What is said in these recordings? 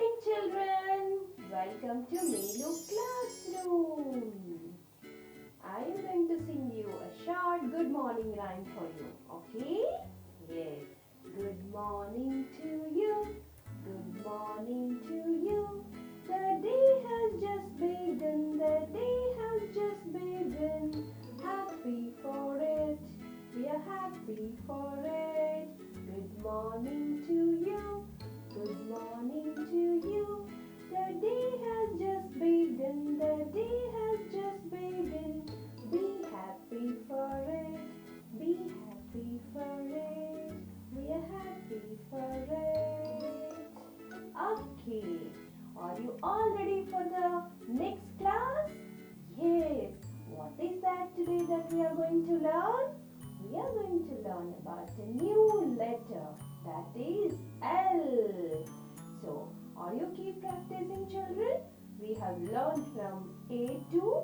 morning, children. Welcome to Melu Classroom. I am going to sing you a short good morning rhyme for you. Okay? Yes. Good morning to you. Good morning to you. The day has just begun. The day has just begun. Happy for it. We are happy for it. Good morning to you. Good morning to you. The day has just begun. The day has just begun. Be happy for it. Be happy for it. We are happy for it. Okay. Are you all ready for the next class? Yes. What is that today that we are going to learn? We are going to learn about a new letter, that is L. So, are you keep practicing, children? We have learned from A to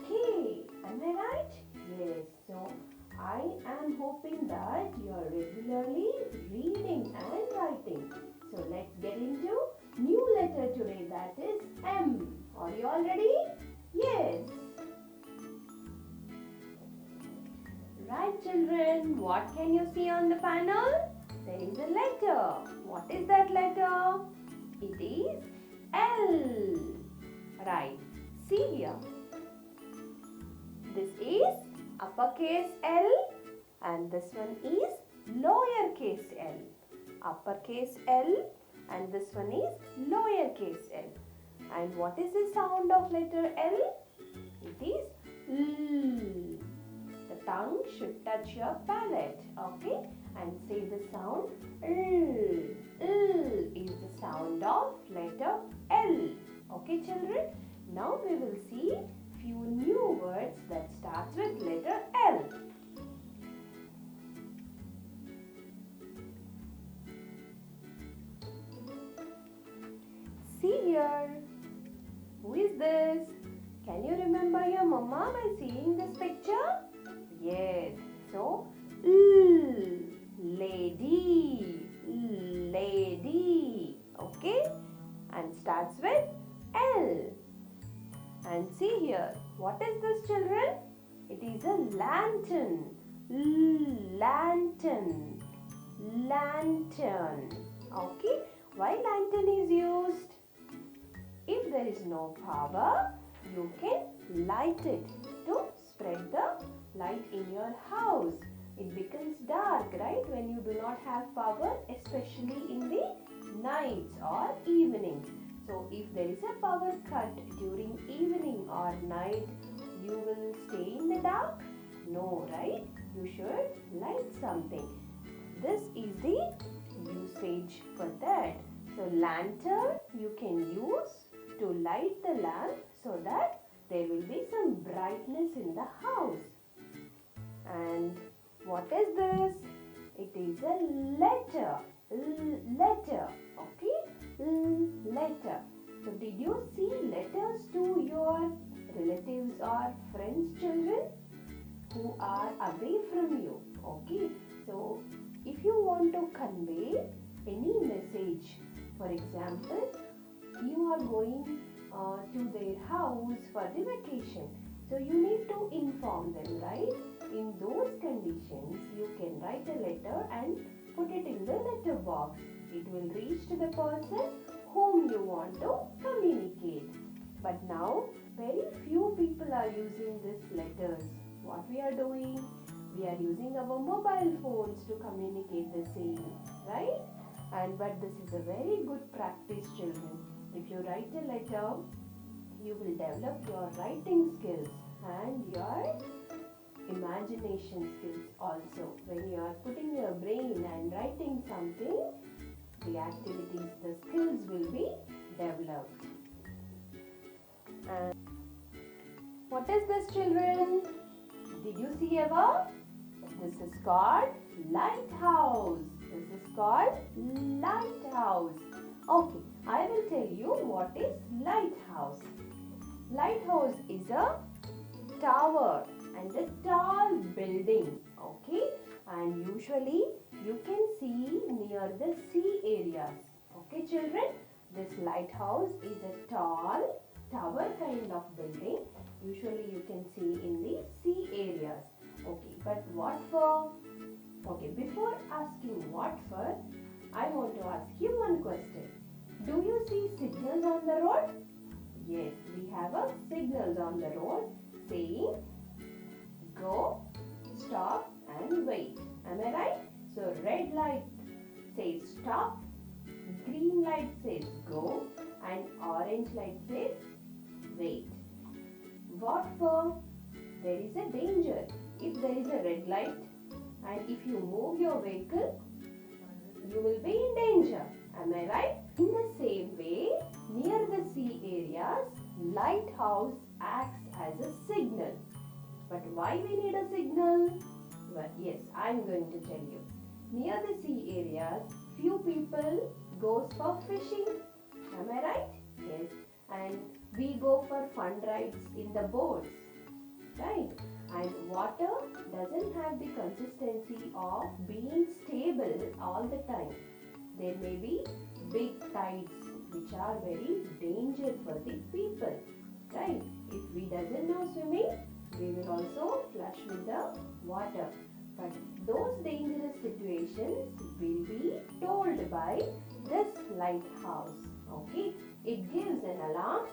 K. Am I right? Yes. So, I am hoping that you are regularly reading and writing. So, let's get into new letter today, that is M. Are you all ready? Yes. Right, children, what can you see on the panel? There is a letter. What is that letter? It is L. Right. See here. This is uppercase L and this one is lowercase L. Uppercase L and this one is lowercase L. And what is the sound of letter L? It is L. The tongue should touch your palate, okay? And say the sound L. L is the sound of letter L. Okay, children? Now we will see few new words that starts with letter L. See here. Who is this? Can you remember your mama by seeing this picture? Yes. So, lady, lady. Okay? And starts with L. And see here. What is this, children? It is a lantern. Lantern. Lantern. Okay? Why lantern is used? If there is no power, you can light it to spread the light in your house. It becomes dark, right, when you do not have power, especially in the nights or evenings. So if there is a power cut during evening or night, you will stay in the dark? No, right? You should light something. This is the usage for that. So lantern you can use to light the lamp so that there will be some brightness in the house. And what is this? It is a letter. Letter. Okay? Letter. So did you see letters to your relatives or friends, children, who are away from you? Okay? So if you want to convey any message, for example, you are going to their house for the vacation. So you need to inform them, right? In those conditions, you can write a letter and put it in the letter box. It will reach to the person whom you want to communicate. But now, very few people are using these letters. What we are doing? We are using our mobile phones to communicate the same, right? But this is a very good practice, children. If you write a letter, you will develop your writing skills and your imagination skills also. When you are putting your brain and writing something, the activities, the skills will be developed. And what is this, children? Did you see ever? This is called lighthouse. This is called lighthouse. Okay, I will tell you what is lighthouse. Lighthouse is a tower and a tall building. Okay, and usually you can see near the sea areas. Okay, children, This lighthouse is a tall tower kind of building. Usually you can see in the sea areas. Okay, but what for? Okay, before asking what for, I want to ask you one question. Do you see signals on the road? Yes, we have a signals on the road saying go, stop and wait. Am I right? So red light says stop, green light says go and orange light says wait. What for? There is a danger. If there is a red light and if you move your vehicle, you will be in danger. Am I right? In the same way, near the sea areas, lighthouse acts as a signal. But why we need a signal? Well, yes, I am going to tell you. Near the sea areas, few people goes for fishing. Am I right? Yes. And we go for fun rides in the boats. Right? And water doesn't have the consistency of being stable all the time. There may be big tides which are very dangerous for the people. Right? If we doesn't know swimming, we will also flush with the water. But those dangerous situations will be told by this lighthouse. Okay? It gives an alarm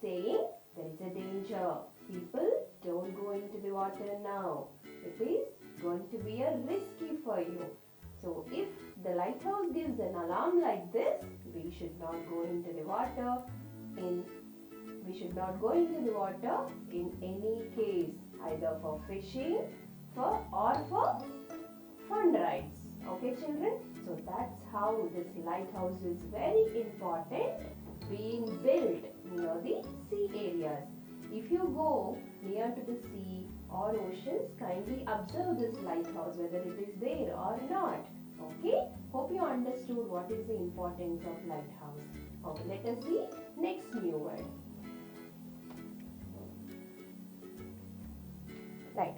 saying there is a danger. People, don't go into the water now. It is going to be a risky for you. So if the lighthouse gives an alarm like this, we should not go into the water in any case, either for fishing or for fun rides. Okay, children? So that's how this lighthouse is very important, being built near the sea areas. If you go near to the sea or oceans, kindly observe this lighthouse, whether it is there or not. Okay? Hope you understood what is the importance of lighthouse. Okay, let us see next new word. Right.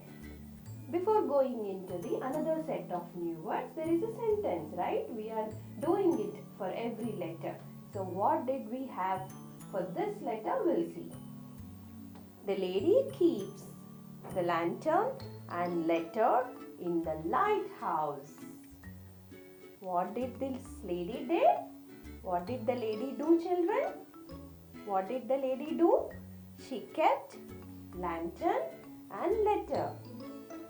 Before going into the another set of new words, there is a sentence, right? We are doing it for every letter. So what did we have for this letter? We'll see. The lady keeps the lantern and letter in the lighthouse. What did this lady do? What did the lady do, children? What did the lady do? She kept lantern and letter.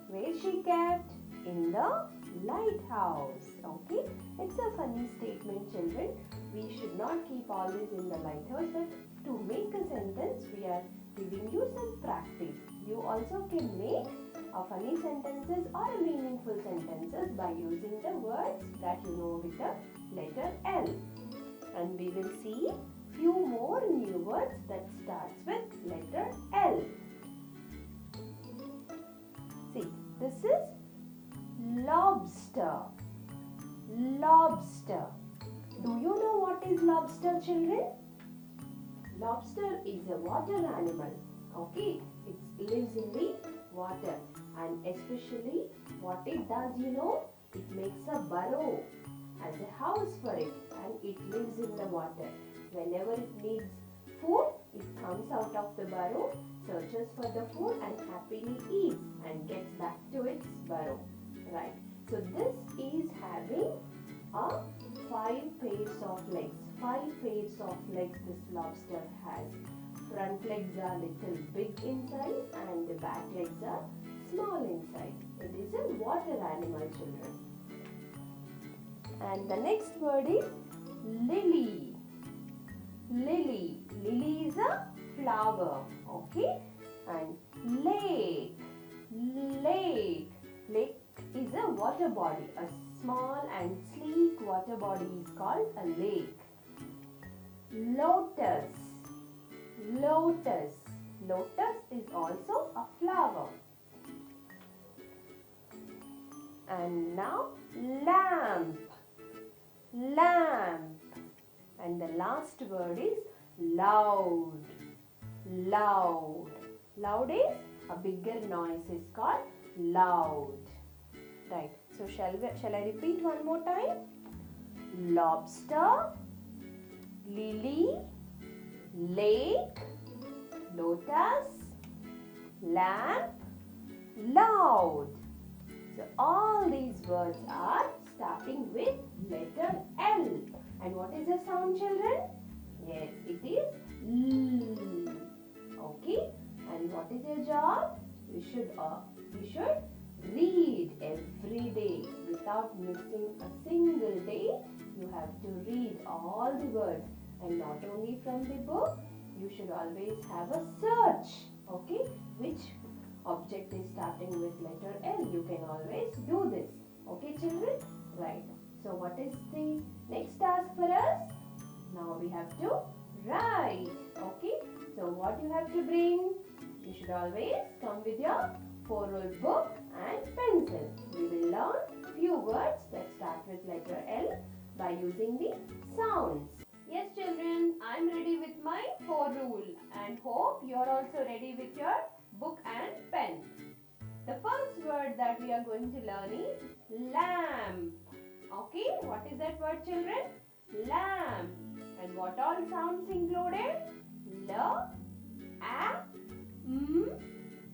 Where she kept? In the lighthouse. Okay? It's a funny statement, children. We should not keep always in the lighthouse, but to make a sentence, we are giving you some practice. You also can make a funny sentences or a meaningful sentences by using the words that you know with the letter L. And we will see few more new words that starts with letter L. See, this is lobster. Lobster. Do you know what is lobster, children? Lobster is a water animal. Okay, it lives in the water, and especially what it does, you know, it makes a burrow as a house for it, and it lives in the water. Whenever it needs food, it comes out of the burrow, searches for the food and happily eats and gets back to its burrow. Right. So this is having a 5 pairs of legs. 5 pairs of legs this lobster has. Front legs are little big in size and the back legs are small in size. It is a water animal, children. And the next word is lily. Lily. Lily is a flower. Okay. And lake. Lake. Lake is a water body. A small and sleek water body is called a lake. Lotus. Lotus. Lotus is also a flower. And now lamp. Lamp. And the last word is loud. Loud. Loud is a bigger noise is called loud. Right. So shall I repeat one more time? Lobster, lily, lake, lotus, lamp, loud. So all these words are starting with letter L. And what is the sound, children? Yes, it is L. Okay. And what is your job? You should read every day without missing a single day. You have to read all the words, and not only from the book. You should always have a search. Okay, which object is starting with letter L? You can always do this. Okay, children? Right. So what is the next task for us? Now we have to write. Okay. So what you have to bring? You should always come with your 4-rule book and pencil. We will learn few words that start with letter L by using the sounds. Yes, children, I am ready with my 4-rule and hope you are also ready with your book and pen. The first word that we are going to learn is lamp. Okay, what is that word, children? Lamp. And what all sounds included? L, A, M, P.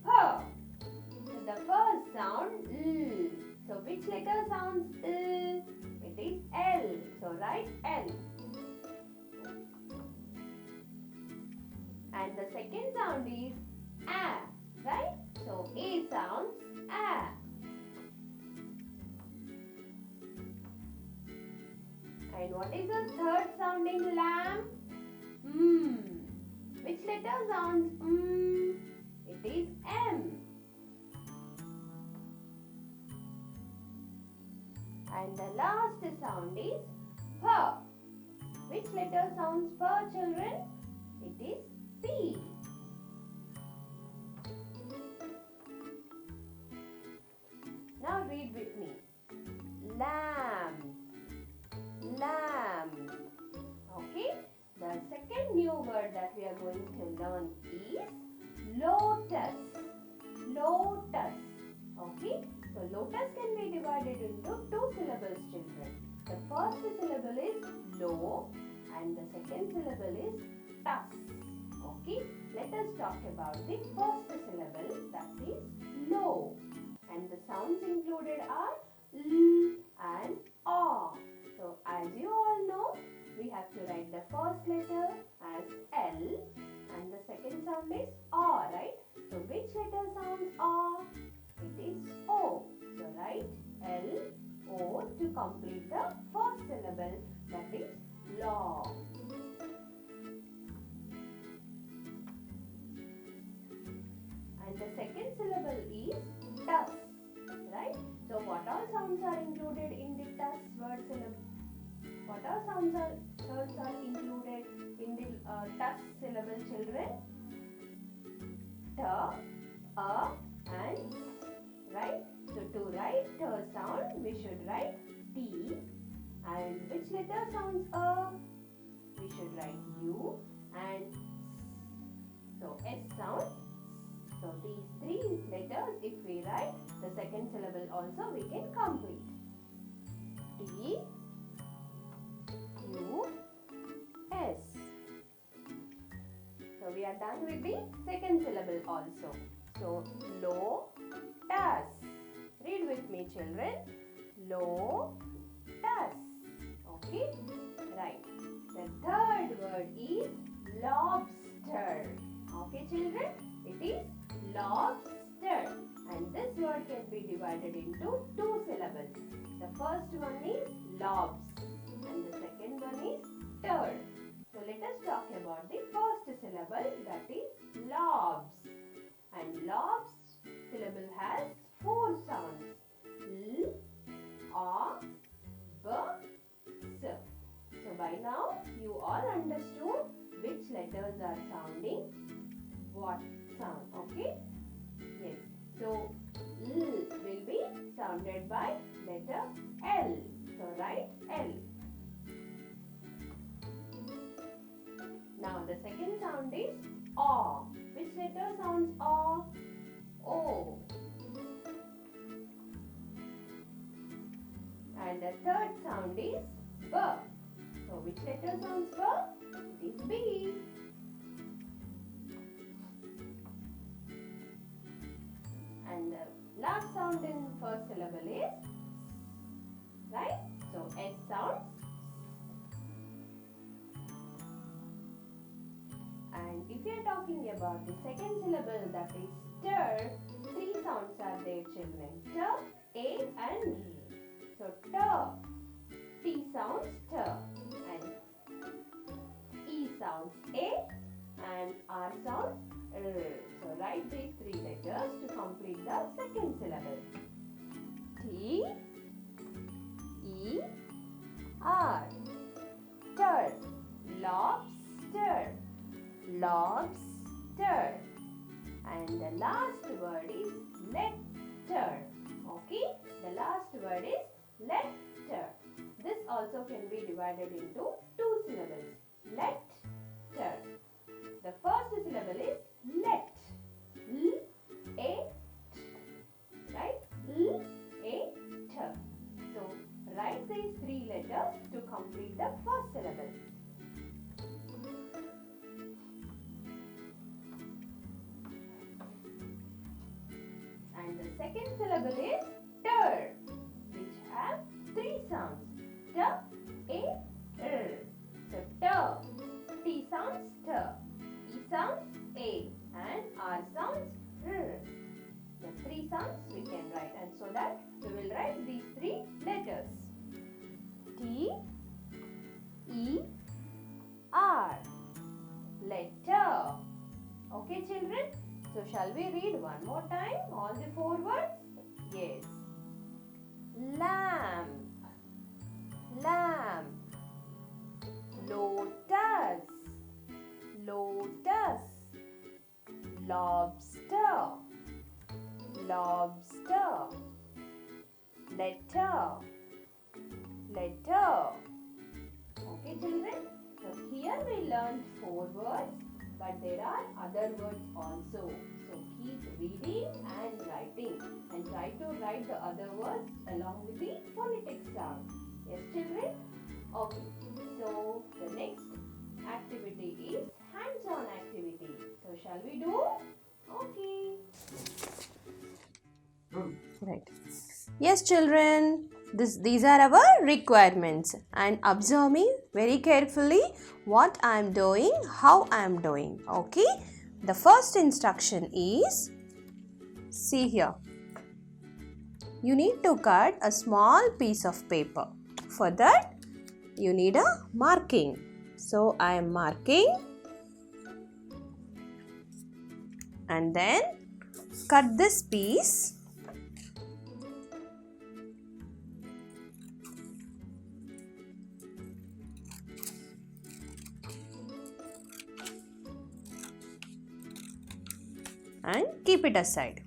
So the first sound L. So which letter sounds L? It is L. So write L. And the second sound is A. Right? So A sounds A. And what is the third sounding lamp? Which letter sounds It is M. And the last sound is P. Which letter sounds P, children? It is P. Now read with me. Lamp. Lamp. Okay. The second new word that we are going to learn is lotus. Lotus. Okay. So lotus can be divided into 2 syllables, children. The first syllable is lo and the second syllable is tus. Okay. Let us talk about the first syllable, that is lo. And the sounds included are L and A. So as you all know, we have to write the first letter as L and the second sound is A, right? So which letter sounds A? It is O. So write L, O to complete the first syllable, that is law. And the second syllable is tus, right? So what all sounds are included in the tus word syllable? What all sounds are included in the tus syllable, children? T, A and S, right? So to write T sound, we should write T. And which letter sounds A? We should write U and S. So S sound. So these 3 letters, if we write the second syllable also, we can complete. T, U, S. So we are done with the second syllable also. So lotus. Read with me, children. Lotus. Okay. Right. The third word is lobster. Okay, children. It is lobster. And this word can be divided into 2 syllables. The first one is lobs and the second one is ter. So let us talk about the first syllable, that is lobs. And lobs syllable has 4 sounds. L, A, B, S. So by now you all understood which letters are sounding what sound. Okay? Yes. So L will be sounded by letter L. So write L. Now the second sound is A. Which letter sounds A? O. And the third sound is B. So which letter sounds B? is B. And the last sound in first syllable is S, right? So S sound. And if you are talking about the second syllable, that is stir, three sounds are there, children. T, A and R. So T sounds T, and E sounds A, and R sounds R. So write these three letters to complete the second syllable. T, E, R. Stir, lobster, lobster. And the last word is letter. Okay, the last word is letter. This also can be divided into two syllables. Letter. The first syllable is let. L, A, T. Right? L, A, T. So write these three letters to complete the first syllable. And the second syllable is ter, which have three sounds. T, A, R. So ter. T sounds T, E sounds A, and R sounds R. The three sounds we can write, and so that we will write these three letters. T, E, R. Letter. Okay, children? So shall we read one more time all the four words? Yes. Lamp, lamp. Lotus, lotus. Lobster, lobster. Letter, letter. Okay, children? So here we learned four words, but there are other words also. So keep reading and writing, and try to write the other words along with the phonetic sound. Yes, children? Okay. So the next activity is hands-on activity. So shall we do? Okay. Right. Yes, children. These are our requirements, and observe me very carefully what I am doing, how I am doing. Okay. The first instruction is, see here. You need to cut a small piece of paper. For that, you need a marking. So I am marking, and then cut this piece. And keep it aside.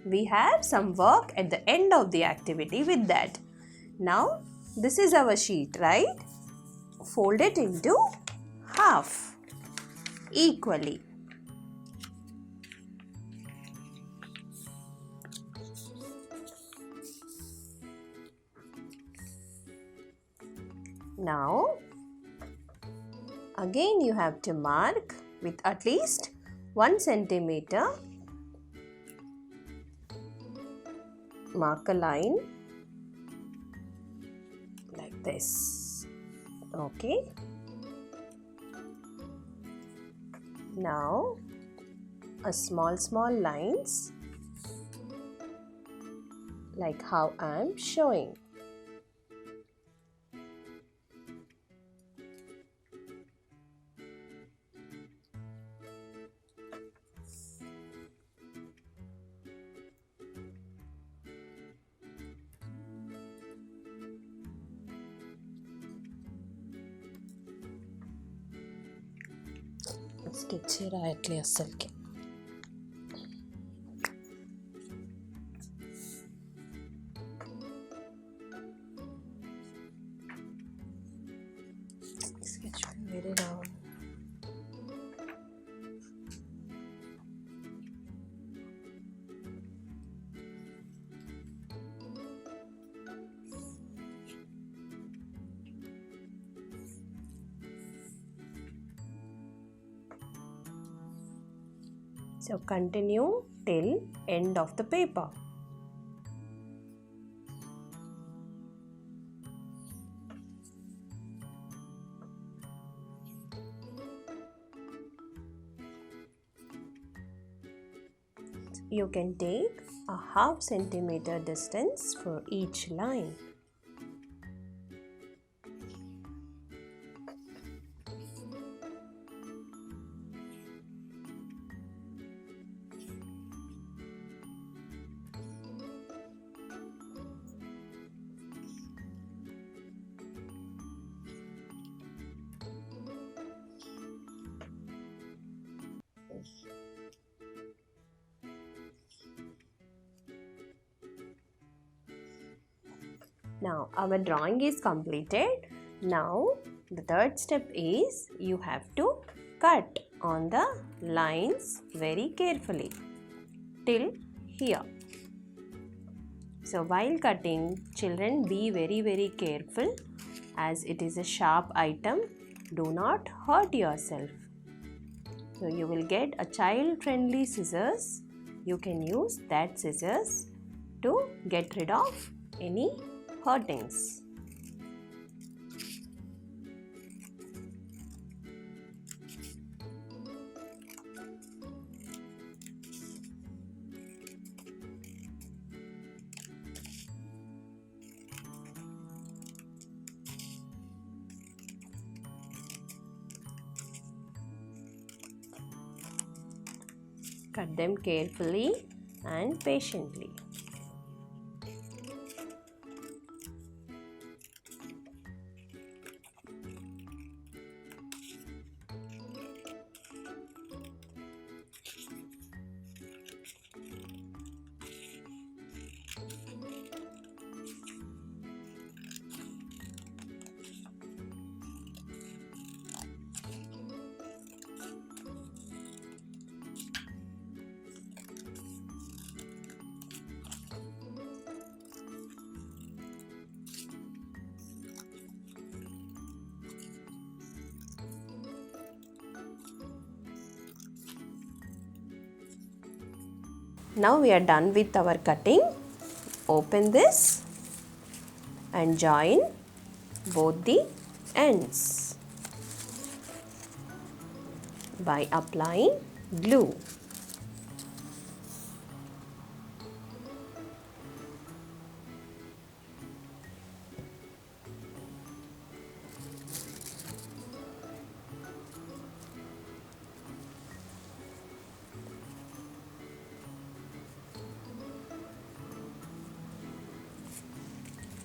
We have some work at the end of the activity with that. Now, this is our sheet, right? Fold it into half equally. Now, again you have to mark with at least 1 centimeter. Mark a line like this. Okay. Now, a small lines like how I am showing. Sketch రాయట్లే అస్సలకి. Sketch వేరే రావాలి. So continue till end of the paper. You can take a half centimeter distance for each line. Now our drawing is completed. Now the third step is you have to cut on the lines very carefully till here. So while cutting, children, be very careful as it is a sharp item. Do not hurt yourself. So you will get a child friendly scissors. You can use that scissors to get rid of any hurtings. Cut them carefully and patiently. Now we are done with our cutting. Open this and join both the ends by applying glue.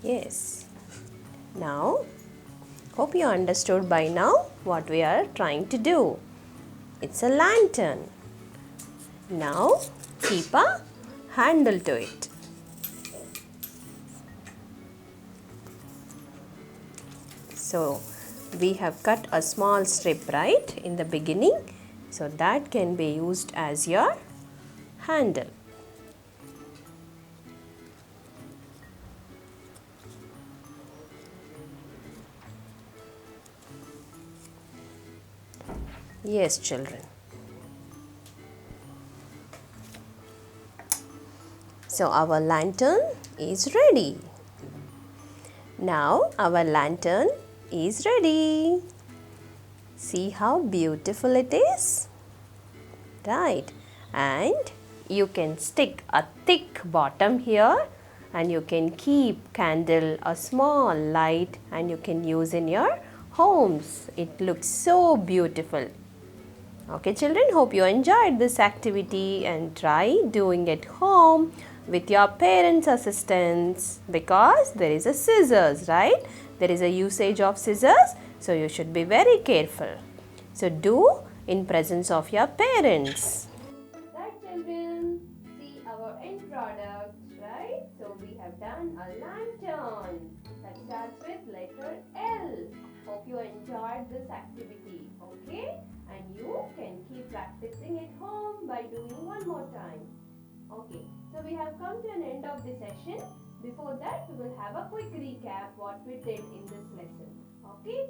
Yes. Now, hope you understood by now what we are trying to do. It's a lantern. Now, keep a handle to it. So, we have cut a small strip right in the beginning. So, that can be used as your handle. Yes, children. So our lantern is ready. Now our lantern is ready. See how beautiful it is? Right. And you can stick a thick bottom here and you can keep candle, a small light, and you can use in your homes. It looks so beautiful. Okay children, hope you enjoyed this activity and try doing it home with your parents' assistance, because there is a scissors, right? There is a usage of scissors, so you should be very careful. So do in presence of your parents. Right children, see our end product, right? So we have done a lantern that starts with letter L. Hope you enjoyed this activity, okay? And you can keep practicing at home by doing one more time. Okay, so we have come to an end of the session. Before that, we will have a quick recap what we did in this lesson. Okay?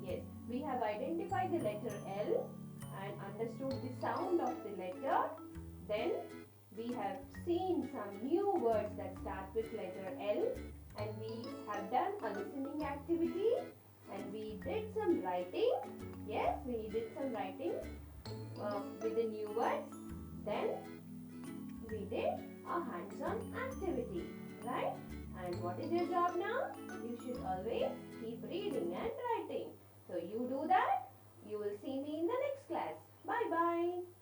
Yes, we have identified the letter L and understood the sound of the letter. Then we have seen some new words that start with letter L, and we have done a listening activity, and we did some writing. Yes, we did some writing with the new words. Then we did a hands-on activity, right? And what is your job now? You should always keep reading and writing. So you do that. You will see me in the next class. Bye bye.